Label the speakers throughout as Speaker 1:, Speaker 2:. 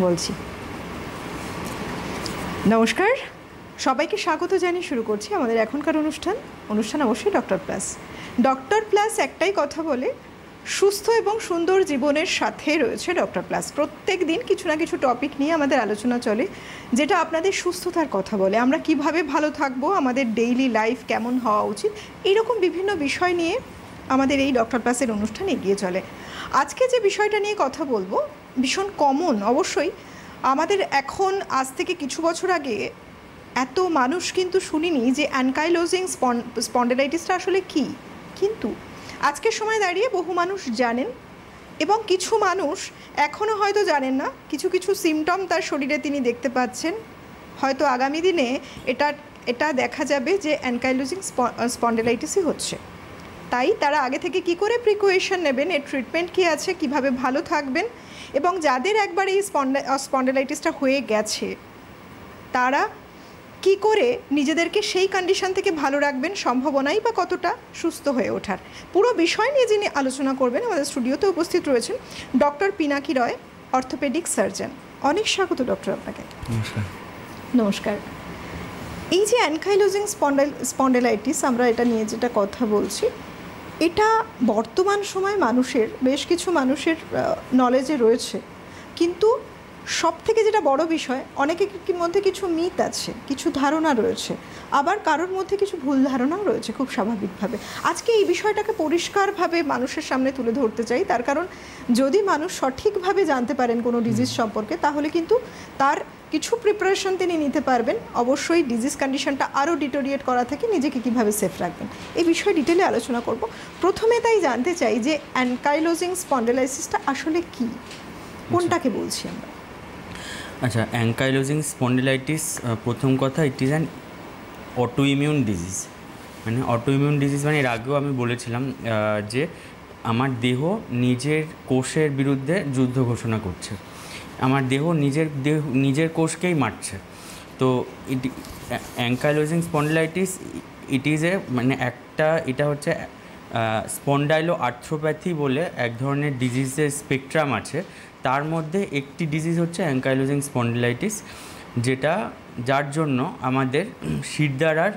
Speaker 1: বলছি। নমস্কার, সবাইকে স্বাগত জানিয়ে শুরু করছি আমাদের এখনকার অনুষ্ঠান অবশ্যই ডক্টর প্লাস। ডক্টর প্লাস একটাই কথা বলে, সুস্থ এবং সুন্দর জীবনের সাথে রয়েছে ডক্টর প্লাস। প্রত্যেক দিন কিছু না কিছু টপিক নিয়ে আমাদের আলোচনা চলে, যেটা আপনাদের সুস্থতার কথা বলে। আমরা কিভাবে ভালো থাকবো, আমাদের ডেইলি লাইফ কেমন হওয়া উচিত, এইরকম বিভিন্ন বিষয় নিয়ে আমাদের এই ডক্টর প্লাসের অনুষ্ঠান এগিয়ে চলে। আজকে যে বিষয়টা নিয়ে কথা বলবো ভীষণ কমন। অবশ্যই আমাদের এখন আজ থেকে কিছু বছর আগে এত মানুষ কিন্তু শুনিনি যে অ্যানকাইলোজিং স্পন্ডিলাইটিসটা আসলে কী, কিন্তু আজকের সময় দাঁড়িয়ে বহু মানুষ জানেন এবং কিছু মানুষ এখনও হয়তো জানেন না। কিছু কিছু সিমটম তার শরীরে তিনি দেখতে পাচ্ছেন, হয়তো আগামী দিনে এটা দেখা যাবে যে অ্যানকাইলোজিং স্পন্ডিলাইটিসই হচ্ছে। তাই তারা আগে থেকে কি করে প্রিকোয়েশন নেবেন, এর ট্রিটমেন্ট কী আছে, কিভাবে ভালো থাকবেন, এবং যাদের একবার এই স্পন্ডিলাইটিসটা হয়ে গেছে তারা কি করে নিজেদেরকে সেই কন্ডিশন থেকে ভালো রাখবেন, সম্ভাবনাই বা কতটা সুস্থ হয়ে ওঠার, পুরো বিষয় নিয়ে যিনি আলোচনা করবেন আমাদের স্টুডিওতে উপস্থিত রয়েছেন ডক্টর পিনাকি রয়, অর্থোপেডিক সার্জন। অনেক স্বাগত ডক্টর আপনাকে। নমস্কার। এই যে অ্যানকাইলোজিং স্পন্ডিলাইটিস, আমরা এটা নিয়ে যেটা কথা বলছি, এটা বর্তমান সময় বেশ কিছু মানুষের নলেজে রয়েছে, কিন্তু সব থেকে যেটা বড় বিষয়, অনেকের মধ্যে কিছু মিথ আছে, কিছু ধারণা রয়েছে, আবার কারোর মধ্যে কিছু ভুল ধারণাও রয়েছে খুব স্বাভাবিকভাবে। আজকে এই বিষয়টাকে পরিষ্কারভাবে মানুষের সামনে তুলে ধরতে চাই, তার কারণ যদি মানুষ সঠিকভাবে জানতে পারেন কোনো ডিজিজ সম্পর্কে, তাহলে কিন্তু তার কিছু প্রিপারেশন তিনি নিতে পারবেন। অবশ্যই ডিজিজ কন্ডিশনটা আরও ডিটোরিয়েট করা থেকে নিজেকে কীভাবে সেফ রাখবেন, এই বিষয়ে ডিটেলে আলোচনা করব। প্রথমে তাই জানতে চাই যে অ্যানকাইলোজিং স্পন্ডিলাইটিসটা আসলে কী, কোনটাকে বলছি আমরা?
Speaker 2: আচ্ছা, অ্যানকাইলোজিং স্পন্ডিলাইটিস, প্রথম কথা, it is an auto immune disease. মানে অটো ইমিউন ডিজিজ মানে এর আগেও আমি বলেছিলাম যে আমার দেহ নিজের কোষের বিরুদ্ধে যুদ্ধ ঘোষণা করছে, আমার দেহ নিজের কোষকেই মারছে। তো অ্যানকাইলোজিং স্পন্ডিলাইটিস ইট ইজ এটা হচ্ছে স্পন্ডাইলো আর্থ্রোপ্যাথি বলে এক ধরনের ডিজিজের স্পেকট্রাম আছে। তার মধ্যে একটি ডিজিজ হচ্ছে অ্যানকাইলোজিং স্পন্ডিলাইটিস, যার জন্য আমাদের শিরদাঁড়ার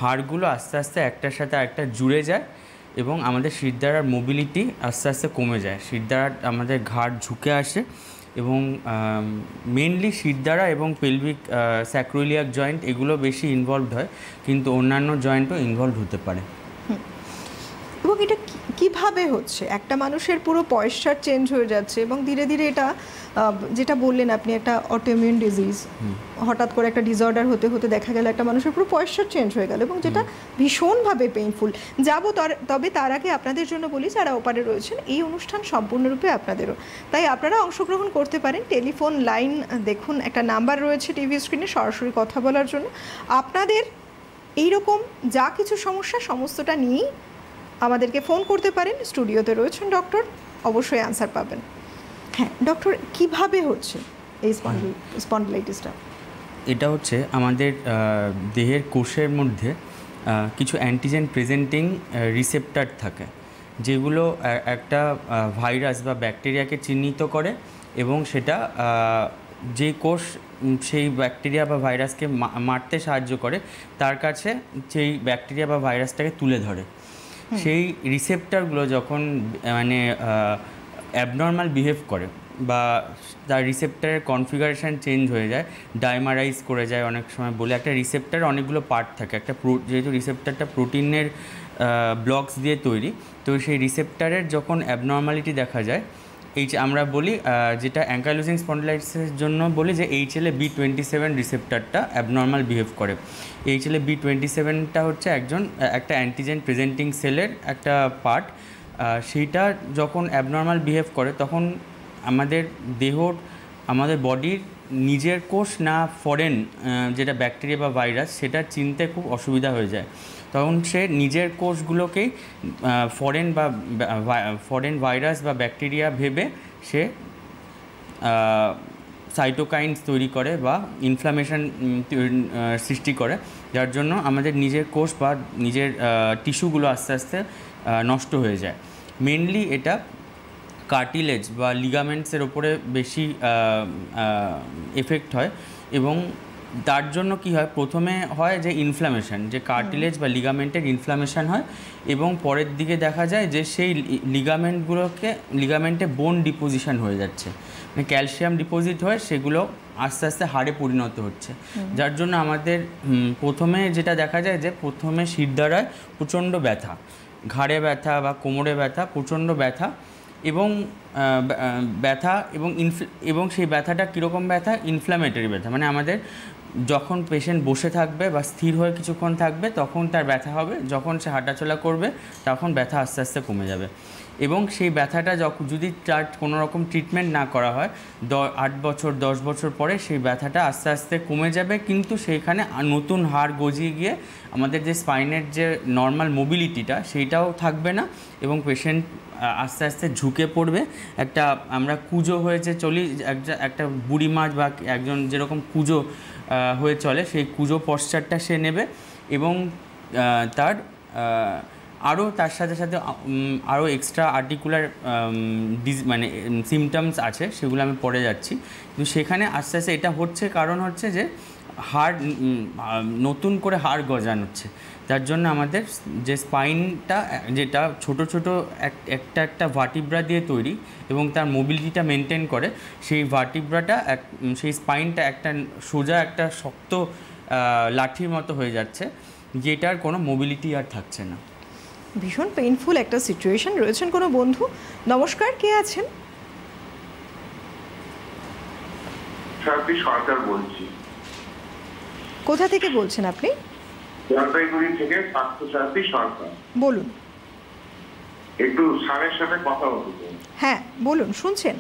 Speaker 2: হাড়গুলো আস্তে আস্তে একটার সাথে একটা জুড়ে যায় এবং আমাদের শিরদাঁড়ার মোবিলিটি আস্তে আস্তে কমে যায়। শিরদাঁড়ার আমাদের ঘাড় ঝুঁকে আসে এবং মেনলি শিরদাঁড়া এবং পেলভিক স্যাক্রোইলিয়াক জয়েন্ট এগুলো বেশি ইনভলভড হয়, কিন্তু অন্যান্য জয়েন্টও ইনভলভ হতে পারে।
Speaker 1: এবং এটা কিভাবে হচ্ছে? একটা মানুষের পুরো পয়শ্চার চেঞ্জ হয়ে যাচ্ছে এবং ধীরে ধীরে এটা, যেটা বললেন আপনি, একটা অটোইমিউন ডিজিজ, হঠাৎ করে একটা ডিসঅর্ডার হতে হতে দেখা গেল একটা মানুষের পুরো পয়শ্চার চেঞ্জ হয়ে গেল, এবং যেটা ভীষণভাবে পেইনফুল। তবে তার আগে আপনাদের জন্য বলি, যারা ওপারে রয়েছেন, এই অনুষ্ঠান সম্পূর্ণরূপে আপনাদেরও, তাই আপনারা অংশগ্রহণ করতে পারেন। টেলিফোন লাইন দেখুন, একটা নাম্বার রয়েছে টিভি স্ক্রিনে সরাসরি কথা বলার জন্য। আপনাদের এইরকম যা কিছু সমস্যা সমস্তটা নিয়েই আমাদেরকে ফোন করতে পারেন। স্টুডিওতে রয়েছেন ডক্টর, অবশ্যই অ্যান্সার পাবেন। হ্যাঁ ডক্টর, কিভাবে হচ্ছে এই স্পন্ডিলাইটিসটা?
Speaker 2: এটা হচ্ছে আমাদের দেহের কোষের মধ্যে কিছু অ্যান্টিজেন প্রেজেন্টিং রিসেপ্টর থাকে, যেগুলো একটা ভাইরাস বা ব্যাকটেরিয়াকে চিহ্নিত করে এবং সেটা যে কোষ সেই ব্যাকটেরিয়া বা ভাইরাসকে মারতে সাহায্য করে তার কাছে সেই ব্যাকটেরিয়া বা ভাইরাসটাকে তুলে ধরে। সেই রিসেপ্টরগুলো যখন অ্যাবনর্মাল বিহেভ করে বা তার রিসেপ্টরের কনফিগারেশান চেঞ্জ হয়ে যায়, ডাইমারাইজ করে যায়, অনেক সময় বলে একটা রিসেপ্টর অনেকগুলো পার্ট থাকে, যেহেতু রিসেপ্টরটা প্রোটিনের ব্লকস দিয়ে তৈরি, তো সেই রিসেপ্টরের যখন অ্যাবনর্মালিটি দেখা যায়, আমরা বলি, যেটা অ্যানকাইলোজিং স্পন্ডিলাইটিসের জন্য বলি যে HLA-B27 রিসেপ্টরটা অ্যাবনর্মাল বিহেভ করে। HLA-B27টা হচ্ছে একটা অ্যান্টিজেন প্রেজেন্টিং সেলের একটা পার্ট। সেইটা যখন অ্যাবনর্মাল বিহেভ করে তখন আমাদের বডির নিজের কোষ না ফরেন যেটা ব্যাকটেরিয়া বা ভাইরাস, সেটা চিনতে খুব অসুবিধা হয়ে যায়। তখন সে নিজের কোষগুলোকেই ফরেন ভাইরাস বা ব্যাকটেরিয়া ভেবে সে সাইটোকাইনস তৈরি করে বা ইনফ্লামেশন সৃষ্টি করে, যার জন্য আমাদের নিজের কোষ বা নিজের টিস্যুগুলো আস্তে আস্তে নষ্ট হয়ে যায়। মেনলি এটা কার্টিলেজ বা লিগামেন্টসের ওপরে বেশি এফেক্ট হয় এবং তার জন্য কি হয়, প্রথমে হয় যে ইনফ্ল্যামেশন, যে কার্টিলেজ বা লিগামেন্টের ইনফ্ল্যামেশন হয় এবং পরের দিকে দেখা যায় যে সেই লিগামেন্টে বোন ডিপোজিশন হয়ে যাচ্ছে, মানে ক্যালসিয়াম ডিপোজিট হয়, সেগুলো আস্তে আস্তে হাড়ে পরিণত হচ্ছে। যার জন্য আমাদের প্রথমে যেটা দেখা যায় যে প্রথমে শিরদাঁড়ায় প্রচণ্ড ব্যথা, ঘাড়ে ব্যথা বা কোমরে ব্যথা, প্রচণ্ড ব্যথা এবং ব্যথা এবং সেই ব্যথাটা কীরকম ব্যথা, ইনফ্ল্যামেটরি ব্যথা, মানে আমাদের যখন পেশেন্ট বসে থাকবে বা স্থির হয়ে কিছুক্ষণ থাকবে তখন তার ব্যথা হবে, যখন সে হাঁটাচলা করবে তখন ব্যথা আস্তে আস্তে কমে যাবে। এবং সেই ব্যথাটা যদি তার কোনো রকম ট্রিটমেন্ট না করা হয় 8 বছর 10 বছর পরে সেই ব্যথাটা আস্তে আস্তে কমে যাবে, কিন্তু সেইখানে নতুন হাড় গজিয়ে গিয়ে আমাদের যে স্পাইনের যে নর্মাল মোবিলিটিটা সেইটাও থাকবে না এবং পেশেন্ট আস্তে আস্তে ঝুঁকে পড়বে। একটা আমরা কুজো হয়েছে চলি, একটা বুড়ি মাছ বা একজন যেরকম কুজো হয়ে চলে সেই কুজো পশ্চারটা সে নেবে এবং তার আরও তার সাথে সাথে আরও এক্সট্রা আর্টিকুলার মানে সিমটমস আছে, সেগুলো আমি পরে যাচ্ছি। কিন্তু সেখানে আস্তে আস্তে এটা হচ্ছে, কারণ হচ্ছে যে হাড় নতুন করে হাড় গজানো হচ্ছে। তার জন্য আমাদের যে স্পাইনটা, যেটা ছোট ছোট একটা ভার্টিব্রা দিয়ে তৈরি এবং তার মোবিলিটিটা মেনটেন করে, সেই ভার্টিব্রাটা সেই স্পাইনটা একটা সোজা একটা শক্ত লাঠির মতো হয়ে যাচ্ছে, যেটার কোনো মোবিলিটি আর থাকছে না।
Speaker 1: ভীষণ পেইনফুল একটা সিচুয়েশন। রয়েছেন কোনো বন্ধু? নমস্কার, কে আছেন?
Speaker 3: সরকার বলছি।
Speaker 1: কোথা থেকে বলছেন আপনি?
Speaker 3: জলপাইগুড়ি থেকে স্বাস্থ্যসাথী সরকার।
Speaker 1: বলুন।
Speaker 3: একটু স্যারের সাথে কথা বলতে।
Speaker 1: হ্যাঁ বলুন, শুনছেন।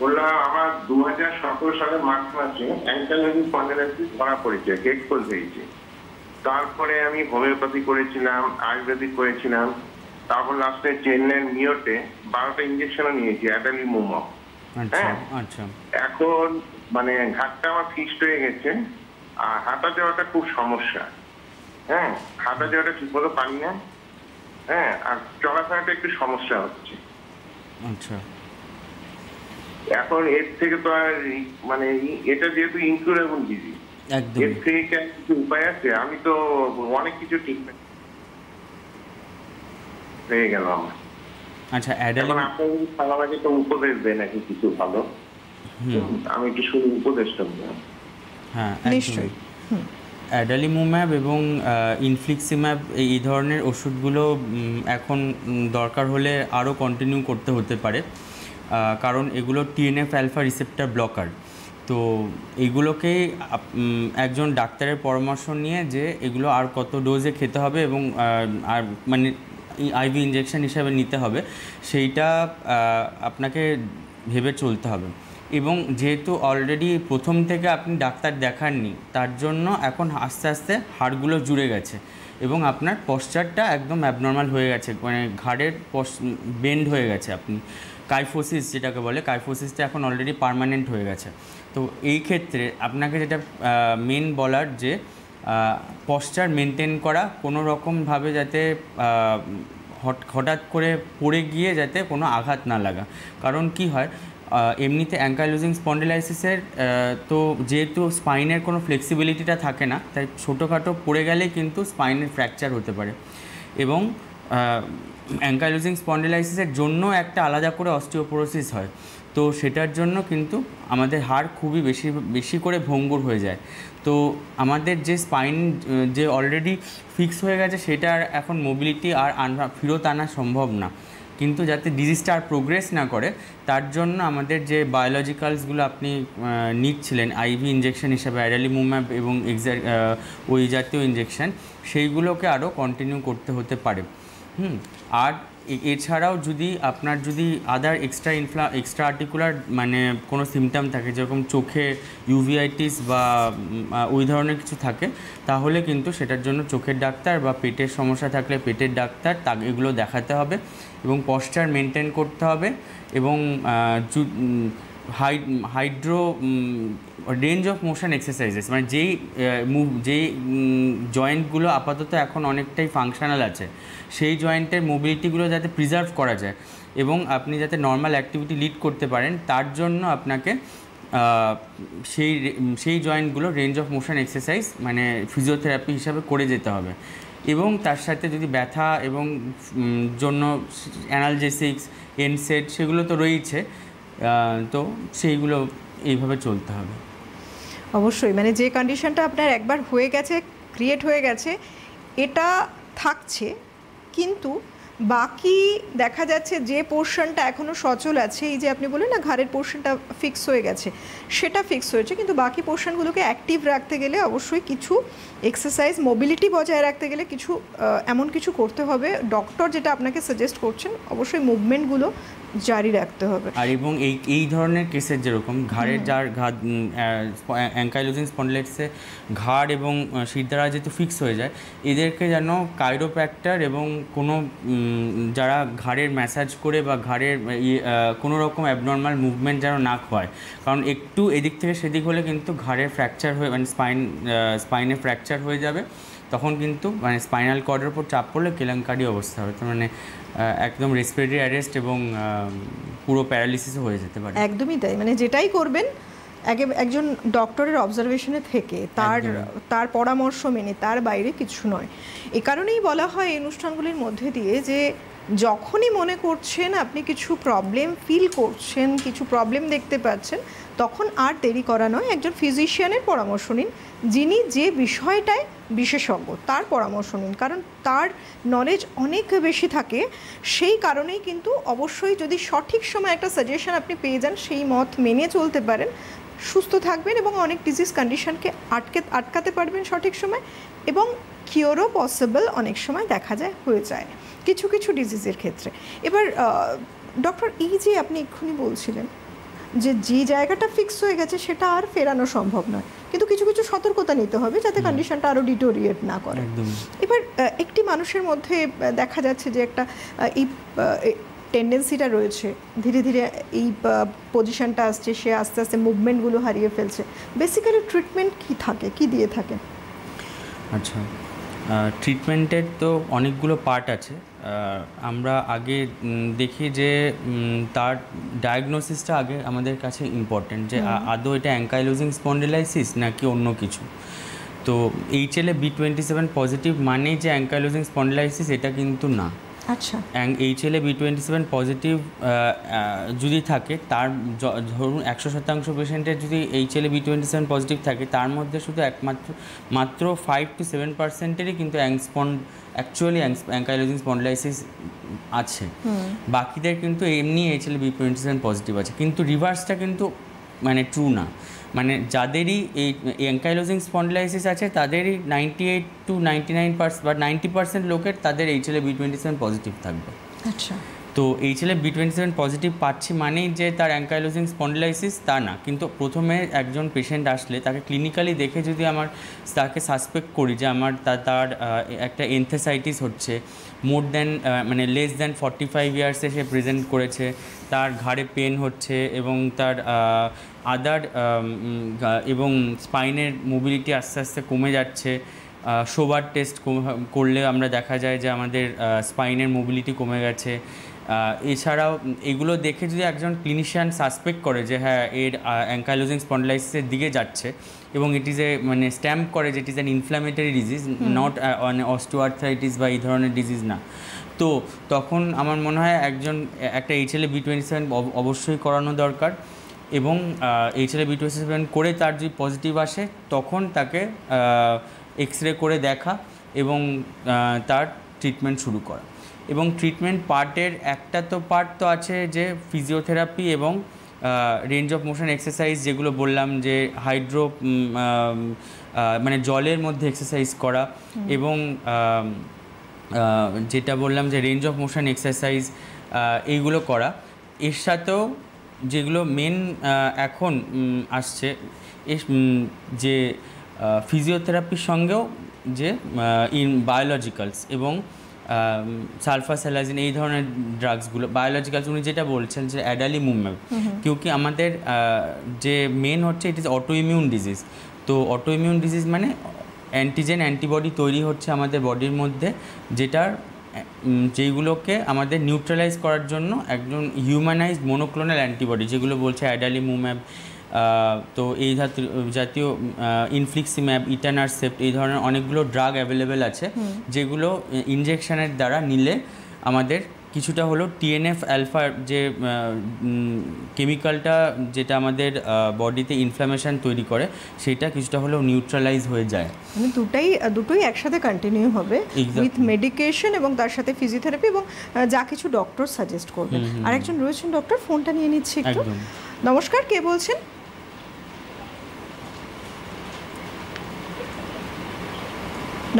Speaker 3: বললাম আমার 2017 সালে মার্চ মাসে অ্যাঙ্কাইলোজিং স্পন্ডিলাইটিস ধরা পড়েছে, এক্সপোজ হয়েছে। তারপরে আমি হোমিওপ্যাথি করেছিলাম, আয়ুর্বেদিক করেছিলাম, তারপর লাস্টে চেন্নাইয়ের মিয়োতে 12টা ইঞ্জেকশনও নিয়েছি অ্যাডালিমুমব। হ্যাঁ,
Speaker 2: আচ্ছা।
Speaker 3: এখন মানে ঘাটটা আমার ফিক্সড হয়ে গেছে আর হাঁটা যাওয়াটা খুব সমস্যা। হ্যাঁ, হাঁটা যাওয়াটা ঠিক মতো পারি না। হ্যাঁ, আর চলাফেরাটা একটু সমস্যা হচ্ছে।
Speaker 2: আচ্ছা,
Speaker 3: এখন এর থেকে তো আর মানে এটা যেহেতু ইনকিউরেবল ডিজিজ,
Speaker 2: একদম
Speaker 3: এর থেকে কিছু উপায় আছে? আমি তো অনেক কিছু ট্রিটমেন্ট হয়ে গেল আমার।
Speaker 2: আচ্ছা,
Speaker 3: এখন আপনি আমাকে তো উপদেশ দেন নাকি কিছু ভালো, আমি একটু শুনি উপদেশটা।
Speaker 2: হ্যাঁ
Speaker 1: নিশ্চয়ই।
Speaker 2: অ্যাডালিমুম্যাব এবং ইনফ্লিক্সিম্যাব এই ধরনের ওষুধগুলো এখন দরকার হলে আরও কন্টিনিউ করতে হতে পারে, কারণ এগুলো TNF অ্যালফা রিসেপ্টর ব্লকার। তো এইগুলোকে একজন ডাক্তারের পরামর্শ নিয়ে যে এগুলো আর কত ডোজে খেতে হবে এবং আর মানে IV ইঞ্জেকশন হিসাবে নিতে হবে, সেইটা আপনাকে ভেবে চলতে হবে। এবং যেহেতু অলরেডি প্রথম থেকে আপনি ডাক্তার দেখাননি, তার জন্য এখন আস্তে আস্তে হাড়গুলো জুড়ে গেছে এবং আপনার পশ্চারটা একদম অ্যাবনর্মাল হয়ে গেছে, মানে ঘাড়ের বেন্ড হয়ে গেছে। আপনি কাইফোসিস যেটাকে বলে, কাইফোসিসটা এখন অলরেডি পার্মানেন্ট হয়ে গেছে। তো এই ক্ষেত্রে আপনাকে যেটা মেন বলার যে পশ্চার মেনটেন করা, কোনো রকমভাবে যাতে হঠাৎ করে পড়ে গিয়ে যাতে কোনো আঘাত না লাগা। কারণ কি হয়, এমনিতে অ্যাঙ্কাইলোজিং স্পন্ডিলাইসিসের তো যেহেতু স্পাইনের কোনো ফ্লেক্সিবিলিটিটা থাকে না, তাই ছোটোখাটো পড়ে গেলেই কিন্তু স্পাইনের ফ্র্যাকচার হতে পারে। এবং অ্যাঙ্কাইলোজিং স্পন্ডিলাইসিসের জন্য একটা আলাদা করে অস্টিওপোরোসিস হয়, তো সেটার জন্য কিন্তু আমাদের হাড় খুবই বেশি করে ভঙ্গুর হয়ে যায়। তো আমাদের যে স্পাইন যে অলরেডি ফিক্স হয়ে গেছে, সেটার এখন মোবিলিটি আর ফেরত আনা সম্ভব না। কিন্তু যাতে ডিজিজটা আর প্রোগ্রেস না করে, তার জন্য আমাদের যে বায়োলজিক্যালসগুলো আপনি নিচ্ছিলেন IV ইঞ্জেকশন হিসাবে, অ্যাডালিমুম্যাব এবং ওই জাতীয় ইঞ্জেকশন, সেইগুলোকে আরও কন্টিনিউ করতে হতে পারে। আর এছাড়াও আপনার যদি আদার এক্সট্রা আর্টিকুলার মানে কোনো সিমটম থাকে, যেরকম চোখে ইউভিআইটিস বা ওই ধরনের কিছু থাকে, তাহলে কিন্তু সেটার জন্য চোখের ডাক্তার বা পেটের সমস্যা থাকলে পেটের ডাক্তার এগুলো দেখাতে হবে এবং পশ্চার মেনটেন করতে হবে। এবং hydro range of motion exercises, মানে যেই জয়েন্টগুলো আপাতত এখন অনেকটাই ফাংশনাল আছে, সেই জয়েন্টের মোবিলিটিগুলো যাতে প্রিজার্ভ করা যায় এবং আপনি যাতে নর্মাল অ্যাক্টিভিটি লিড করতে পারেন, তার জন্য আপনাকে সেই জয়েন্টগুলো রেঞ্জ অফ মোশন এক্সারসাইজ মানে ফিজিওথেরাপি হিসাবে করে যেতে হবে। এবং তার সাথে যদি ব্যথা এবং জন্য অ্যানালজেসিক্স, এনসেড সেগুলো তো রয়েছে, তো সেইগুলো এইভাবে চলতে হবে।
Speaker 1: অবশ্যই, মানে যে কন্ডিশনটা আপনার একবার হয়ে গেছে, ক্রিয়েট হয়ে গেছে, এটা থাকছে, কিন্তু বাকি দেখা যাচ্ছে যে পোর্শনটা এখনও সচল আছে, এই যে আপনি বললেন না ঘাড়ের পোর্শনটা ফিক্স হয়ে গেছে, সেটা ফিক্স হয়েছে, কিন্তু বাকি পোর্শনগুলোকে অ্যাক্টিভ রাখতে গেলে অবশ্যই কিছু এক্সারসাইজ, মোবিলিটি বজায় রাখতে গেলে কিছু এমন কিছু করতে হবে। ডক্টর যেটা আপনাকে সাজেস্ট করছেন, অবশ্যই মুভমেন্টগুলো জারি রাখতে হবে।
Speaker 2: আর এবং এই ধরনের কেসের যেরকম ঘাড়ের অ্যাঙ্কাইলোজিং স্পন্ডিলাইটিসে ঘাড় এবং শিরদাঁড়া যেহেতু ফিক্স হয়ে যায়, এদেরকে যেন কাইরোপ্র্যাক্টর এবং কোনো যারা ঘাড়ের ম্যাসাজ করে বা ঘাড়ের কোনো রকম অ্যাবনর্মাল মুভমেন্ট যেন না হয়, কারণ একটু এদিক থেকে সেদিক হলে কিন্তু ঘাড়ের ফ্র্যাকচার হয়ে মানে স্পাইনে ফ্র্যাকচার হয়ে যাবে, তখন কিন্তু মানে স্পাইনাল কর্ডের উপর চাপ পড়লে কেলেঙ্কারি অবস্থা হবে, তো মানে একদম রেসপিরেটরি অ্যারেস্ট এবং পুরো প্যারালিসিসও হয়ে যেতে পারে।
Speaker 1: একদমই তাই, মানে যেটাই করবেন একজন ডক্টরের অবজারভেশনে থেকে তার পরামর্শ মেনে, তার বাইরে কিছু নয়। এ কারণেই বলা হয় এই অনুষ্ঠানগুলির মধ্যে দিয়ে যে যখনই মনে করছেন আপনি কিছু প্রবলেম ফিল করছেন, কিছু প্রবলেম দেখতে পাচ্ছেন, তখন আর দেরি করা নয়, একজন ফিজিশিয়ানের পরামর্শ নিন, যিনি যে বিষয়টায় বিশেষজ্ঞ তার পরামর্শ নিন, কারণ তার নলেজ অনেক বেশি থাকে। সেই কারণেই কিন্তু অবশ্যই যদি সঠিক সময় একটা সাজেশন আপনি পেয়ে যান, সেই মত মেনে চলতে পারেন, সুস্থ থাকবেন এবং অনেক ডিজিজ কন্ডিশনকে আটকাতে পারবেন সঠিক সময়, এবং কিওরও পসিবল অনেক সময় দেখা যায়, হয়ে যায় কিছু কিছু ডিজিজের ক্ষেত্রে। এবার ডক্টর, এই যে আপনি এক্ষুনি বলছিলেন যে জায়গাটা ফিক্স হয়ে গেছে সেটা আর ফেরানো সম্ভব নয়, কিন্তু কিছু কিছু সতর্কতা নিতে হবে যাতে কন্ডিশনটা আরও ডিটোরিয়েট না করে। এবার একটি মানুষের মধ্যে দেখা যাচ্ছে যে একটা এই টেন্ডেন্সিটা রয়েছে, ধীরে ধীরে এই পজিশনটা আসছে, সে আস্তে আস্তে মুভমেন্টগুলো হারিয়ে ফেলছে। বেসিক্যালি ট্রিটমেন্ট কী থাকে, কী দিয়ে থাকে?
Speaker 2: আচ্ছা, ট্রিটমেন্টের তো অনেকগুলো পার্ট আছে। আমরা আগে দেখি যে তার ডায়াগনোসিসটা আগে আমাদের কাছে ইম্পর্ট্যান্ট, যে আদৌ এটা অ্যাঙ্কাইলোজিং স্পন্ডিলাইসিস নাকি অন্য কিছু। তো HLA-B27 পজিটিভ মানেই যে অ্যাঙ্কাইলোজিং স্পন্ডিলাইসিস এটা কিন্তু না।
Speaker 1: আচ্ছা,
Speaker 2: HLA-B27 পজিটিভ যদি থাকে, তার ধরুন 100% পেশেন্টের যদি HLA-B27 পজিটিভ থাকে, তার মধ্যে শুধু মাত্র 5 to 7%-এরই কিন্তু অ্যাকচুয়ালি অ্যাঙ্কাইলোজিং স্পন্ডিলাইসিস আছে। বাকিদের কিন্তু এমনি HLA-B27 পজিটিভ আছে, কিন্তু রিভার্সটা কিন্তু মানে ট্রু না। মানে যাদেরই এই অ্যাঙ্কাইলোজিং স্পন্ডিলাইসিস আছে তাদেরই 98 to 99% বা 90% লোকের তাদের HLA-B27 পজিটিভ থাকবে।
Speaker 1: আচ্ছা,
Speaker 2: তো HLA-B27 পজিটিভ পাচ্ছি মানেই যে তার অ্যাঙ্কাইলোজিং স্পন্ডিলাইসিস তা না। কিন্তু প্রথমে একজন পেশেন্ট আসলে তাকে ক্লিনিক্যালি দেখে যদি তাকে সাসপেক্ট করি যে তার একটা এনথেসাইটিস হচ্ছে, মানে লেস দ্যান 45 ইয়ার্সে সে প্রেজেন্ট করেছে, তার ঘাড়ে পেন হচ্ছে এবং তার এবং স্পাইনের মোবিলিটি আস্তে আস্তে কমে যাচ্ছে, শোবার টেস্ট করলে আমরা দেখা যায় যে আমাদের স্পাইনের মোবিলিটি কমে গেছে। এছাড়াও এগুলো দেখে যদি একজন ক্লিনিশিয়ান সাসপেক্ট করে যে হ্যাঁ এর অ্যাঙ্কাইলোজিং স্পন্ডিলাইসিসের দিকে যাচ্ছে এবং ইট ইজ মানে স্ট্যাম্প করে যে it is an inflammatory disease, not osteoarthritis বা এই ধরনের ডিজিজ না, তো তখন আমার মনে হয় একটা HLA-B27 অবশ্যই করানো দরকার। এবং HLA-B27 করে তার যদি পজিটিভ আসে তখন তাকে এক্স-রে করে দেখা এবং তার ট্রিটমেন্ট শুরু করা। এবং ট্রিটমেন্ট পার্টের একটা পার্ট তো আছে যে ফিজিওথেরাপি এবং রেঞ্জ অফ মোশন এক্সারসাইজ, যেগুলো বললাম যে মানে জলের মধ্যে এক্সারসাইজ করা, এবং যেটা বললাম যে রেঞ্জ অফ মোশন এক্সারসাইজ এইগুলো করা। এর সাথেও যেগুলো মেন এখন আসছে যে ফিজিওথেরাপির সঙ্গেও যে বায়োলজিক্যালস এবং সালফাসালাজিন, এই ধরনের ড্রাগসগুলো। বায়োলজিক্যাল উনি যেটা বলছেন যে অ্যাডালিমুম্যাব, কিউকি আমাদের যে মেন হচ্ছে it is auto immune disease. তো অটো ইমিউন ডিজিজ মানে অ্যান্টিজেন অ্যান্টিবডি তৈরি হচ্ছে আমাদের বডির মধ্যে, যেইগুলোকে আমাদের নিউট্রালাইজ করার জন্য একজন হিউম্যানাইজড মনোক্লোনাল অ্যান্টিবডি, যেগুলো বলছে অ্যাডালিমুম্যাব, তো এই জাতীয় ইনফ্লিক্সিম্যাব, ইটানারসেপ্ট, এই ধরনের অনেকগুলো ড্রাগ অ্যাভেলেবেল আছে, যেগুলো ইনজেকশনের দ্বারা নিলে আমাদের কিছুটা হলো টিএনএফ অ্যালফা যে কেমিক্যালটা যেটা আমাদের বডিতে ইনফ্লামেশন তৈরি করে, সেটা কিছুটা হলেও নিউট্রালাইজ হয়ে যায়।
Speaker 1: মানে দুটোই একসাথে কন্টিনিউ হবে উইথ মেডিকেশন এবং তার সাথে ফিজিওথেরাপি এবং যা কিছু ডক্টর সাজেস্ট করবে। আরেকজন রয়েছেন ডক্টর, ফোনটা নিয়ে নিচ্ছি একটু। নমস্কার, কে বলছেন?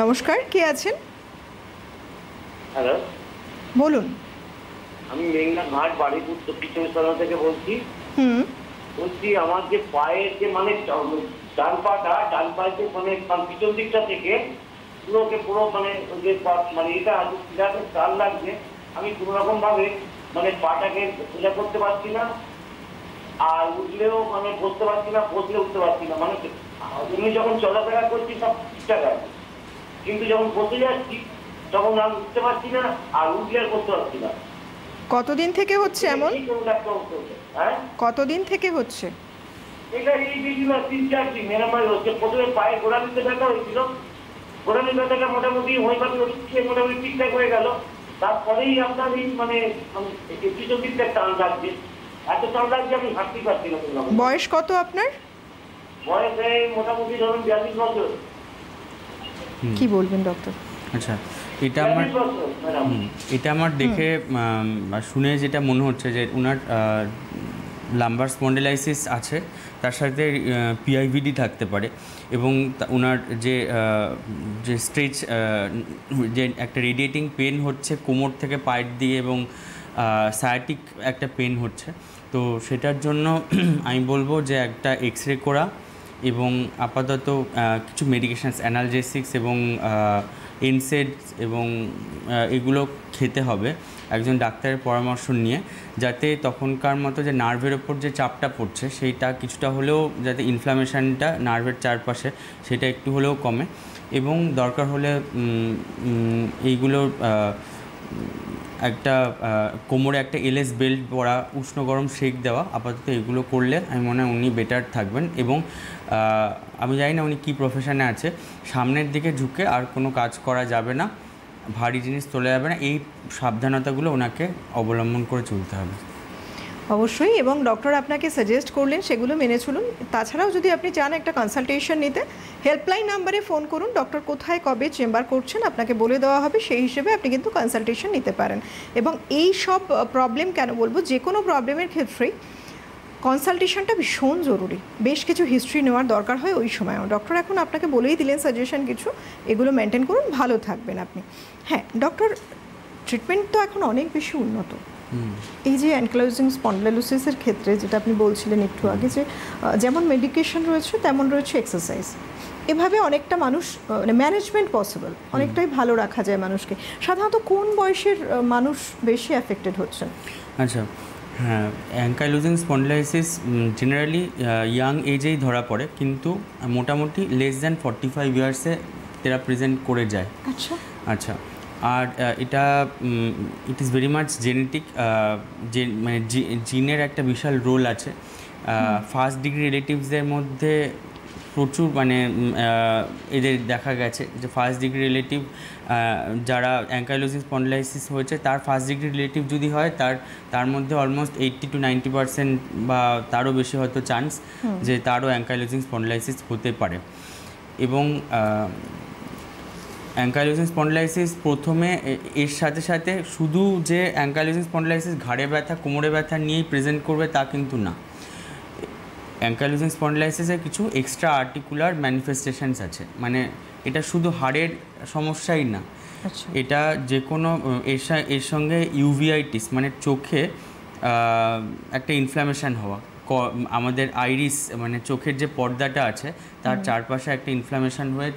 Speaker 1: নমস্কার, কে আছেন?
Speaker 4: হ্যালো,
Speaker 1: বলুন।
Speaker 4: আমি মেঘনা ঘাট বাড়িপুর দক্ষিণ চব্বিশ পরগনা থেকে বলছি। বলছি আমার যে পায়ের যে মানে ডান পায়ে মানে পিছন দিকটা থেকে পুরো মানে যে মানে এটা টান লাগছে, আমি কোনো রকম ভাবে মানে পাটাকে সোজা করতে পারছি না, আর উঠলেও মানে বসতে পারছি না, বসলে উঠতে পারছি না। মানে এমনি যখন চলাফেরা করছি সব ঠিকঠাক আছে, কিন্তু যখন বসে যাচ্ছি তখন আমি উঠতে পারছি না, আর উঠলে আর করতে পারছি না।
Speaker 1: কতদিন থেকে হচ্ছে এমন? কতদিন থেকে হচ্ছে
Speaker 4: এটা? এই বেশি না, 3-4 দিন এরকম হচ্ছে। প্রথমে পায়ে গোড়ালিতে ব্যথা হয়েছিল, গোড়ালির ব্যথাটা মোটামুটি হোমিওপ্যাথি ওষুধ মোটামুটি ঠিকঠাক হয়ে গেল। তারপরেই আপনার এই মানে পিছন দিকটা টান লাগছে, এত টান লাগছে আমি হাঁটতেই পারছি না।
Speaker 1: বয়স কত আপনার?
Speaker 4: বয়স মোটামুটি ধরুন 42 বছর।
Speaker 1: কি বলবেন ডক্টর?
Speaker 2: আচ্ছা, এটা আমার দেখে শুনে যেটা মনে হচ্ছে যে ওনার লাম্বার স্পন্ডিলাইসিস আছে, তার সাথে পিআইভিডি থাকতে পারে, এবং ওনার যে স্ট্রেচ যে একটা রেডিয়েটিং পেন হচ্ছে কোমর থেকে পায়ের দিয়ে, এবং সায়াটিক একটা পেন হচ্ছে। তো সেটার জন্য আমি বলবো যে একটা এক্সরে করা, এবং আপাতত কিছু মেডিকেশানস, অ্যানালজেসিক্স এবং এনসেড এবং এগুলো খেতে হবে একজন ডাক্তারের পরামর্শ নিয়ে, যাতে তখনকার মতো যে নার্ভের ওপর যে চাপটা পড়ছে সেইটা কিছুটা হলেও, যাতে ইনফ্লামেশনটা নার্ভের চারপাশে সেটা একটু হলেও কমে, এবং দরকার হলে এইগুলো একটা কোমরে একটা এলএস বেল্ট পরা, উষ্ণ গরম শেক দেওয়া, আপাতত এগুলো করলে আমি মনে হয় উনি বেটার থাকবেন। এবং আমি জানি না উনি কী প্রফেশনে আছে, সামনের দিকে ঝুঁকে আর কোনো কাজ করা যাবে না, ভারী জিনিস তোলা যাবে না, এই সাবধানতাগুলো ওনাকে অবলম্বন করে চলতে হবে
Speaker 1: অবশ্যই। এবং ডক্টর আপনাকে সাজেস্ট করলেন সেগুলো মেনে চলুন। তাছাড়াও যদি আপনি চান একটা কনসালটেশন নিতে, হেল্পলাইন নাম্বারে ফোন করুন। ডক্টর কোথায় কবে চেম্বার করছেন আপনাকে বলে দেওয়া হবে, সেই হিসেবে আপনি কিন্তু কনসালটেশন নিতে পারেন। এবং এই সব প্রবলেম কেন বলবো, যে কোনো প্রবলেমের ক্ষেত্রেই কনসালটেশনটা ভীষণ জরুরি। বেশ কিছু হিস্ট্রি নেওয়ার দরকার হয় ওই সময়ও। ডক্টর এখন আপনাকে বলেই দিলেন সাজেশন কিছু, এগুলো মেনটেন করুন, ভালো থাকবেন আপনি। হ্যাঁ ডক্টর, ট্রিটমেন্ট তো এখন অনেক বেশি উন্নত। এই যে অ্যানকাইলোজিং স্পন্ডিলোসিসের ক্ষেত্রে যেটা আপনি বলছিলেন একটু আগে, যে যেমন মেডিকেশন রয়েছে তেমন রয়েছে এক্সারসাইজ, এভাবে অনেকটা মানুষ মানে ম্যানেজমেন্ট পসিবল, অনেকটাই ভালো রাখা যায় মানুষকে। সাধারণত কোন বয়সের মানুষ বেশি অ্যাফেক্টেড হচ্ছেন?
Speaker 2: আচ্ছা, হ্যাঁ, অ্যানকাইলোজিং স্পন্ডিলাইসিস জেনারেলি ইয়াং এজেই ধরা পড়ে, কিন্তু মোটামুটি লেস দ্যান 45 ইয়ার্সে এরা প্রেজেন্ট করে যায়।
Speaker 1: আচ্ছা
Speaker 2: আচ্ছা, আর এটা it is very much genetic, মানে জিনের একটা বিশাল রোল আছে। ফার্স্ট ডিগ্রি রিলেটিভসদের মধ্যে প্রচুর মানে এদের দেখা গেছে যে ফার্স্ট ডিগ্রি রিলেটিভ যারা অ্যানকাইলোজিং স্পন্ডিলাইসিস হয়েছে, তার ফার্স্ট ডিগ্রি রিলেটিভ যদি হয়, তার মধ্যে অলমোস্ট 80 to 90% বা তারও বেশি হয়তো চান্স যে তারও অ্যানকাইলোজিং স্পন্ডিলাইসিস হতে পারে। এবং অ্যানকাইলোজিং স্পন্ডিলাইসিস প্রথমে এর সাথে সাথে শুধু যে অ্যানকাইলোজিং স্পন্ডিলাইসিস ঘাড়ে ব্যথা, কোমরে ব্যথা নিয়েই প্রেজেন্ট করবে তা কিন্তু না। অ্যানকাইলোজিং স্পন্ডিলাইসিসের কিছু এক্সট্রা আর্টিকুলার ম্যানিফেস্টেশনস আছে, মানে এটা শুধু হাড়ের সমস্যাই না, এটা যে কোনো এর সঙ্গে ইউভিআইটিস মানে চোখে একটা ইনফ্ল্যামেশন হওয়া, আমাদের আইরিস মানে চোখের যে পর্দাটা আছে তার চারপাশে একটা ইনফ্ল্যামেশন হয়ে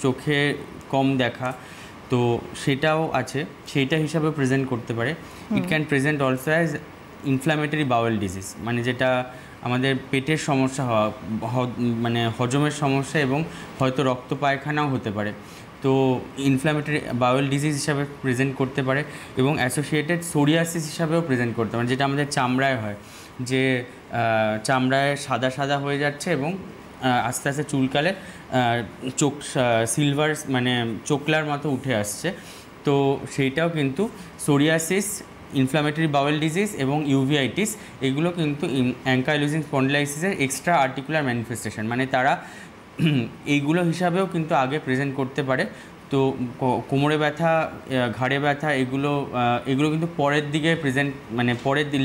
Speaker 2: চোখে কম দেখা, তো সেটাও আছে, সেইটা হিসাবে প্রেজেন্ট করতে পারে। It can present also as inflammatory bowel disease, মানে যেটা আমাদের পেটের সমস্যা মানে হজমের সমস্যা এবং হয়তো রক্ত পায়খানাও হতে পারে। তো ইনফ্ল্যামেটরি বাউল ডিজিজ হিসাবে প্রেজেন্ট করতে পারে এবং অ্যাসোসিয়েটেড সোরিয়াসিস হিসাবেও প্রেজেন্ট করতে পারে, যেটা আমাদের চামড়ায় হয়, যে চামড়ায় সাদা সাদা হয়ে যাচ্ছে এবং আস্তে আস্তে চুলকালে চোখ সিলভার মানে চোকলার মতো উঠে আসছে। তো সেইটাও কিন্তু সোরিয়াসিস, ইনফ্ল্যামেটরি বাউল ডিজিজ এবং ইউভিআইটিস, এগুলো কিন্তু অ্যাঙ্কাইলোজিং স্পন্ডিলাইসিসের এক্সট্রা আর্টিকুলার ম্যানিফেস্টেশন, মানে তারা এইগুলো হিসাবেও কিন্তু আগে প্রেজেন্ট করতে পারে। তো কোমরে ব্যথা, ঘাড়ে ব্যথা, এগুলো কিন্তু পরের দিকে মানে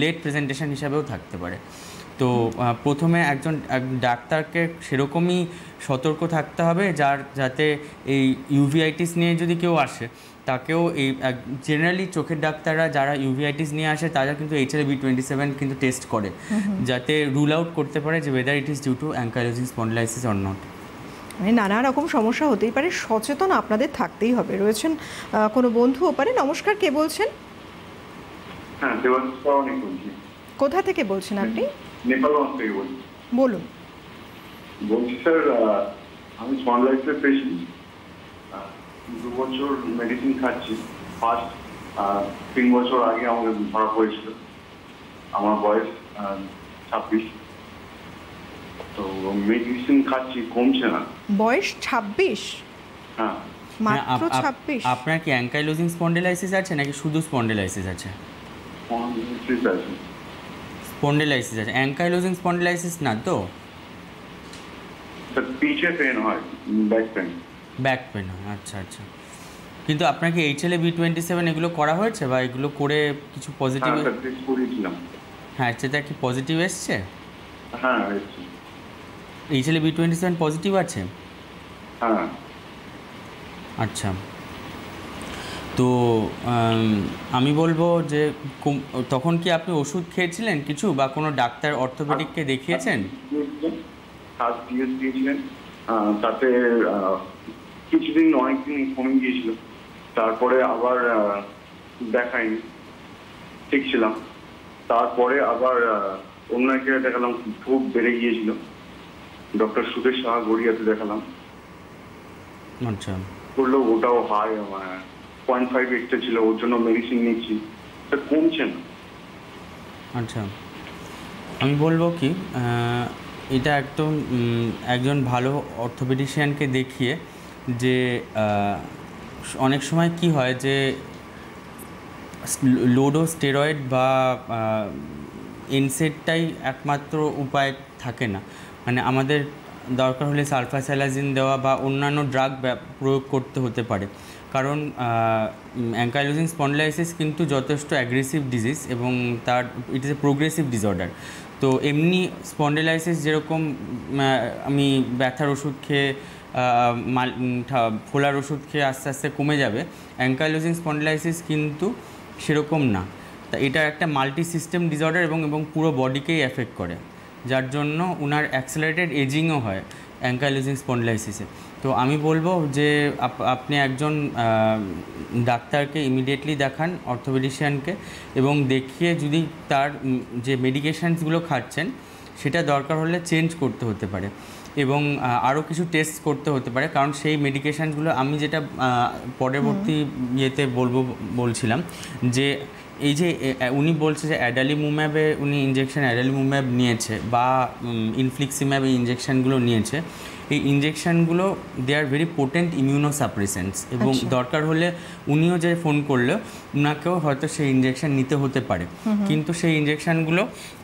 Speaker 2: লেট প্রেজেন্টেশন হিসাবেও থাকতে পারে। তো প্রথমে একজন ডাক্তারকে সেরকমই সতর্ক থাকতে হবে যাতে এই ইউভিআইটিস নিয়ে যদি কেউ আসে, তাকেও এই জেনারেলি চোখের ডাক্তাররা যারা ইউভিআইটিস নিয়ে আসে তারা কিন্তু HLA-B27 কিন্তু টেস্ট করে, যাতে রুল আউট করতে পারে যে whether it is due to ankylosing spondylitis or not.
Speaker 1: মানে নানা রকম সমস্যা হতেই পারে, সচেতন আপনাদের থাকতেই হবে। রয়েছেন কোনো বন্ধুও পারে। নমস্কার, কে বলছেন?
Speaker 5: হ্যাঁ, দেবাশিস পাওয়ানি বলছি।
Speaker 1: কোথা থেকে বলছেন আপনি?
Speaker 5: নেপালগঞ্জ থেকে বলছি।
Speaker 1: বলুন।
Speaker 5: বলছি স্যার, আমি স্পন্ডিলাইটিসের পেশেন্ট। 2 বছর মেডিসিন খাচ্ছি। ফার্স্ট 3 বছর আগে আমাকে ধরা পড়েছিল। আমার বয়স 26। তো মেডিসিন খাচ্ছি, কমছে না।
Speaker 1: বয়স 26?
Speaker 5: হ্যাঁ,
Speaker 1: মাত্র 26?
Speaker 2: আপনার কি অ্যাঙ্কাইলোজিং স্পন্ডিলাইসিস আছে নাকি শুধু স্পন্ডিলাইসিস আছে? স্পন্ডিলাইসিস আছে, অ্যাঙ্কাইলোজিং স্পন্ডিলাইসিস না তো?
Speaker 5: পিঠে পেন হয়,
Speaker 2: ব্যাক পেন হয়, আচ্ছা আচ্ছা। কিন্তু আপনার কি HLA-B27 এগুলো করা হয়েছে বা এগুলো করে কিছু পজিটিভ? হ্যাঁ, সেটা কি পজিটিভ এসছে?
Speaker 5: হ্যাঁ, এসছে।
Speaker 2: HLA-B27 পজিটিভ আছে?
Speaker 5: হ্যাঁ।
Speaker 2: আচ্ছা, তো আমি বলবো যে তখন কি আপনি ওষুধ খেয়েছিলেন কিছু, বা কোনো ডাক্তার অর্থোপেডিককে দেখিয়েছেন?
Speaker 5: দিয়েছিলেন, তাতে কিছুদিন অনেকদিন কমে গিয়েছিল, তারপরে আবার দেখাইনি, ঠিক ছিলাম। তারপরে আবার অন্য এক জায়গায় দেখালাম, খুব বেড়ে গিয়েছিল, ডক্টর সুদেশ সাহা গড়িয়াতে দেখালাম।
Speaker 2: আচ্ছা,
Speaker 5: বললো ওটাও হাই, 0.5 এক্সট্রা ছিল, ওর জন্য মেডিসিন নিচ্ছি, কমছে না।
Speaker 2: আচ্ছা, আমি বলবো কি এটা একজন ভালো অর্থোপেডিশিয়ানকে দেখিয়ে, যে অনেক সময় কি হয় যে লোডো স্টেরয়েড বা এনসেডটাই একমাত্র উপায় থাকে না, মানে আমাদের দরকার হলে সালফাসালাজিন দেওয়া বা অন্যান্য ড্রাগ প্রয়োগ করতে হতে পারে, কারণ অ্যাঙ্কাইলোজিং স্পন্ডিলাইসিস কিন্তু যথেষ্ট অ্যাগ্রেসিভ ডিজিজ এবং it is a progressive disorder. তো এমনি স্পন্ডিলাইসিস যেরকম আমি ব্যথার ওষুধ খেয়ে ফোলার ওষুধ খেয়ে আস্তে আস্তে কমে যাবে, অ্যাঙ্কাইলোজিং স্পন্ডিলাইসিস কিন্তু সেরকম না। তা এটা একটা মাল্টি সিস্টেম ডিসঅর্ডার এবং পুরো বডিকেই এফেক্ট করে, যার জন্য ওনার অ্যাক্সেলারেটেড এজিংও হয় অ্যাঙ্কাইলোজিং স্পন্ডিলাইসিসে। তো আমি বলবো যে আপনি একজন ডাক্তারকে ইমিডিয়েটলি দেখান, অর্থোপেডিশিয়ানকে, এবং দেখিয়ে যদি তার যে মেডিকেশানসগুলো খাচ্ছেন সেটা দরকার হলে চেঞ্জ করতে হতে পারে এবং আরও কিছু টেস্ট করতে হতে পারে, কারণ সেই মেডিকেশানসগুলো আমি যেটা পরবর্তী বলছিলাম যে এই যে উনি বলছে যে অ্যাডালিমুম্যাবে উনি অ্যাডালিমুম্যাব নিয়েছে বা ইনফ্লিক্সিম্যাব এই ইঞ্জেকশানগুলো নিয়েছে, এই ইঞ্জেকশানগুলো দে আর ভেরি পোটেন্ট ইমিউনোসাপ্রেসেন্টস এবং দরকার হলে উনিও যে ফোন করলেও ওনাকেও হয়তো সেই ইঞ্জেকশান নিতে হতে পারে। কিন্তু সেই ইঞ্জেকশানগুলো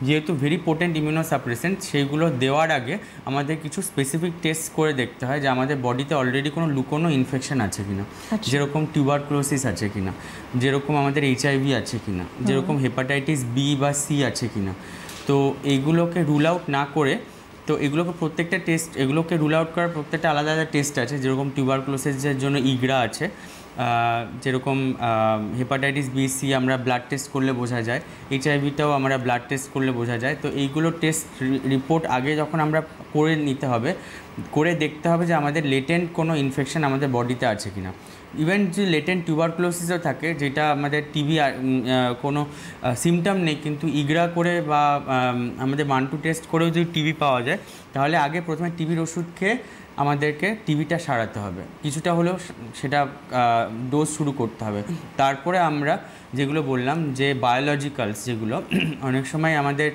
Speaker 2: যেহেতু ভেরি পোটেন্ট ইমিউনোসাপ্রেসেন্ট, সেইগুলো দেওয়ার আগে আমাদের কিছু স্পেসিফিক টেস্ট করে দেখতে হয় যে আমাদের বডিতে অলরেডি কোনো লুকোনো ইনফেকশন আছে কিনা, যেরকম টিউবারকুলোসিস আছে কিনা, যেরকম আমাদের HIV আছে কিনা, যেরকম হেপাটাইটিস B বা C আছে কিনা। তো এইগুলোকে রুল আউট না করে, তো এগুলোকে রুল আউট করার প্রত্যেকটা আলাদা আলাদা টেস্ট আছে, যেরকম টিউবারকুলোসিসের জন্য ইগ্রা আছে, যেরকম হেপাটাইটিস B C আমরা ব্লাড টেস্ট করলে বোঝা যায়, HIVটাও আমরা ব্লাড টেস্ট করলে বোঝা যায়। তো এইগুলো টেস্ট রিপোর্ট আগে যখন আমরা করে নিতে হবে, করে দেখতে হবে যে আমাদের লেটেন্ট কোনো ইনফেকশন আমাদের বডিতে আছে কিনা। ইভেন যে লেটেন্ট টিউবারকুলোসিসও থাকে, যেটা আমাদের টিবি কোনো সিমটম নেই, কিন্তু ইগরা করে বা আমাদের মান্টু টেস্ট করেও যদি টিবি পাওয়া যায়, তাহলে আগে প্রথমে টিবির ওষুধ খেয়ে আমাদেরকে টিবিটা সারাতে হবে, কিছুটা হলেও সেটা ডোজ শুরু করতে হবে। তারপরে আমরা যেগুলো বললাম যে বায়োলজিক্যালস, যেগুলো অনেক সময় আমাদের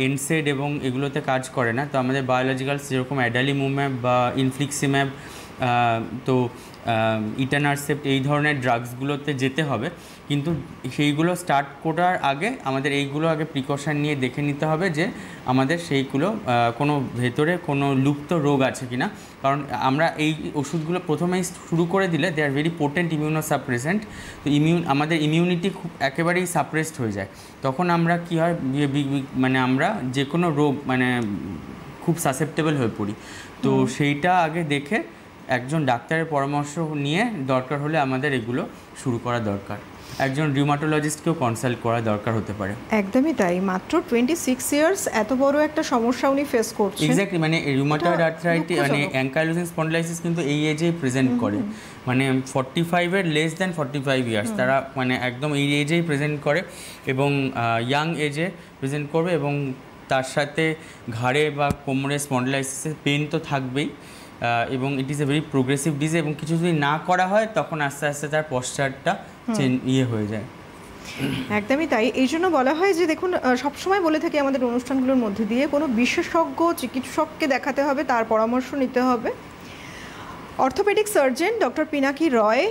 Speaker 2: এনসেড এবং এগুলোতে কাজ করে না, তো আমাদের বায়োলজিক্যালস যেরকম অ্যাডালিমুম্যাব বা ইনফ্লিক্সিম্যাব, তো ইটানারসেপ্ট, এই ধরনের ড্রাগসগুলোতে যেতে হবে। কিন্তু সেইগুলো স্টার্ট করার আগে আমাদের এইগুলো আগে প্রিকশন নিয়ে দেখে নিতে হবে যে আমাদের সেইগুলো কোনো ভেতরে কোনো লুপ্ত রোগ আছে কিনা। কারণ আমরা এই ওষুধগুলো প্রথমেই শুরু করে দিলে দে আর ভেরি পোটেন্ট ইমিউনোসাপ্রেসেন্ট, তো আমাদের ইমিউনিটি খুব একেবারেই সাপ্রেসড হয়ে যায়। তখন আমরা কি হয়, মানে আমরা যে কোনো রোগ মানে খুব সাসেপ্টেবল হয়ে পড়ি। তো সেইটা আগে দেখে একজন ডাক্তারের পরামর্শ নিয়ে দরকার হলে আমাদের এগুলো শুরু করা দরকার। একজন রিউমাটোলজিস্টকেও কনসাল্ট করা দরকার হতে পারে।
Speaker 1: একদমই তাই, মাত্র 26 ইয়ার্স, এত বড় একটা সমস্যা উনি ফেস করছেন।
Speaker 2: এক্স্যাক্টলি, মানে রিউমাটয়েড আর্থ্রাইটিস মানে অ্যাঙ্কাইলোজিং স্পন্ডিলাইটিস কিন্তু এই এজেই প্রেজেন্ট করে, মানে 45-এর লেস দ্যান 45 ইয়ার্স তারা মানে একদম এই এজেই প্রেজেন্ট করে এবং ইয়াং এজে প্রেজেন্ট করবে। এবং তার সাথে ঘাড়ে বা কোমরে স্পন্ডিলাইটিসের পেন তো থাকবেই, এবং it is a very progressive disease, এবং কিছু যদি না করা হয় তখন আস্তে আস্তে তার পশ্চারটা হয়ে যায়।
Speaker 1: একদমই তাই, এই জন্য বলা হয় যে দেখুন, সবসময় বলে থাকি আমাদের অনুষ্ঠানগুলোর মধ্যে দিয়ে কোনো বিশেষজ্ঞ চিকিৎসককে দেখাতে হবে, তার পরামর্শ নিতে হবে। অর্থোপেডিক সার্জন ডক্টর পিনাকি রয়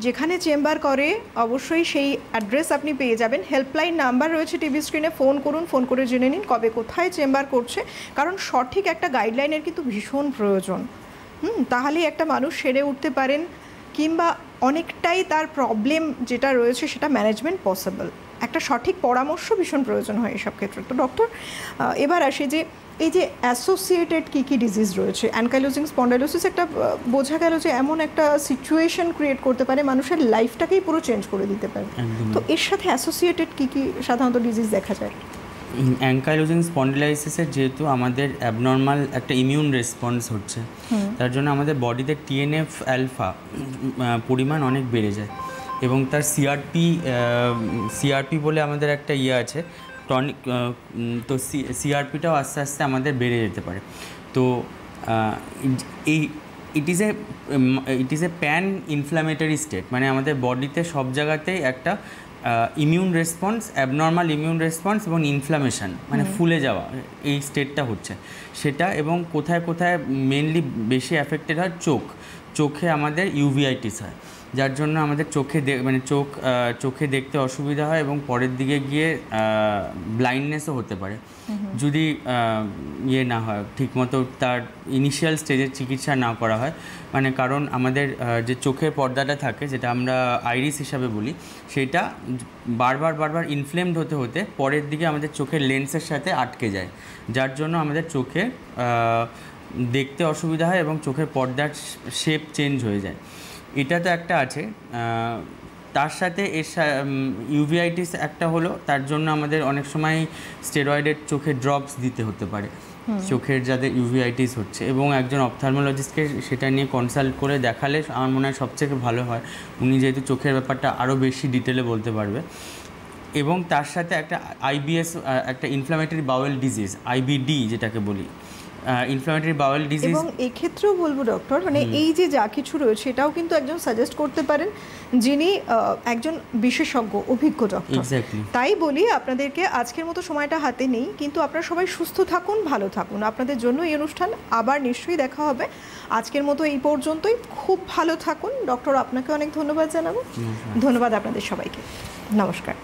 Speaker 1: যেখানে চেম্বার করে, অবশ্যই সেই অ্যাড্রেস আপনি পেয়ে যাবেন। হেল্পলাইন নাম্বার রয়েছে টিভি স্ক্রিনে, ফোন করুন, ফোন করে জেনে নিন কবে কোথায় চেম্বার করছে, কারণ সঠিক একটা গাইডলাইনের কিন্তু ভীষণ প্রয়োজন। তাহলেই একটা মানুষ সেরে উঠতে পারেন, কিংবা অনেকটাই তার প্রবলেম যেটা রয়েছে সেটা ম্যানেজমেন্ট পসিবল। একটা সঠিক পরামর্শ ভীষণ প্রয়োজন হয় এসব ক্ষেত্রে। তো ডক্টর, এবার আসে যে এই যে অ্যাসোসিয়েটেড কী কী ডিজিজ রয়েছে, অ্যানকাইলোজিং স্পন্ডাইলোসিস একটা বোঝা গেল যে এমন একটা সিচুয়েশন ক্রিয়েট করতে পারে, মানুষের লাইফটাকেই পুরো চেঞ্জ করে দিতে পারে। তো এর সাথে অ্যাসোসিয়েটেড কী কী সাধারণত ডিজিজ দেখা যায়?
Speaker 2: অ্যাঙ্কাইলোজিং স্পন্ডিলাইসিসের যেহেতু আমাদের অ্যাবনর্মাল একটা ইমিউন রেসপন্স হচ্ছে, তার জন্য আমাদের বডিতে TNF অ্যালফা পরিমাণ অনেক বেড়ে যায়, এবং তার সিআরপি বলে আমাদের একটা আছে টনিক, তো সিআরপিটাও আস্তে আস্তে আমাদের বেড়ে যেতে পারে। তো it is a pan inflammatory state, মানে আমাদের বডিতে সব জায়গাতেই একটা immune response, abnormal immune response এবং ইনফ্ল্যামেশন মানে ফুলে যাওয়া, এই স্টেটটা হচ্ছে সেটা। এবং কোথায় কোথায় মেনলি বেশি অ্যাফেক্টেড হয় চোখে আমাদের ইউভিআইটিস হয়, যার জন্য আমাদের চোখে দেখতে অসুবিধা হয় এবং পরের দিকে গিয়ে ব্লাইন্ডনেসও হতে পারে যদি না হয় ঠিকমতো, তার ইনিশিয়াল স্টেজের চিকিৎসা না করা হয়। মানে কারণ আমাদের যে চোখের পর্দাটা থাকে, যেটা আমরা আইরিস হিসাবে বলি, সেটা বারবার ইনফ্লেমড হতে পরের দিকে আমাদের চোখের লেন্সের সাথে আটকে যায়, যার জন্য আমাদের চোখে দেখতে অসুবিধা হয় এবং চোখের পর্দার শেপ চেঞ্জ হয়ে যায়। এটা তো একটা আছে, তার সাথে ইউভিআইটিস একটা হলো, তার জন্য আমাদের অনেক সময় স্টেরয়েডের চোখে ড্রপস দিতে হতে পারে চোখের যাদের ইউভিআইটিস হচ্ছে, এবং একজন অপথলমোলজিস্টকে সেটা নিয়ে কনসাল্ট করে দেখালে আমার মনে হয় সবথেকে ভালো হয়, উনি যেহেতু চোখের ব্যাপারটা আরও বেশি ডিটেলে বলতে পারবে। এবং তার সাথে একটা IBS, একটা ইনফ্ল্যামেটরি বাউয়েল ডিজিজ, IBD যেটাকে বলি, ইনফ্ল্যামেটরি বাউয়েল ডিজিজ।
Speaker 1: এবং এই ক্ষেত্রেও বলবো ডক্টর, মানে এই যে যা কিছু রয়েছে এটাও কিন্তু একজন সাজেস্ট করতে পারেন যিনি একজন বিশেষজ্ঞ, অভিজ্ঞ ডক্টর। তাই বলি আপনাদেরকে আজকের মতো সময়টা হাতে নেই, কিন্তু আপনারা সবাই সুস্থ থাকুন, ভালো থাকুন। আপনাদের জন্য এই অনুষ্ঠান আবার নিশ্চয়ই দেখা হবে। আজকের মতো এই পর্যন্তই, খুব ভালো থাকুন। ডক্টর, আপনাকে অনেক ধন্যবাদ জানাবো। ধন্যবাদ আপনাদের সবাইকে, নমস্কার।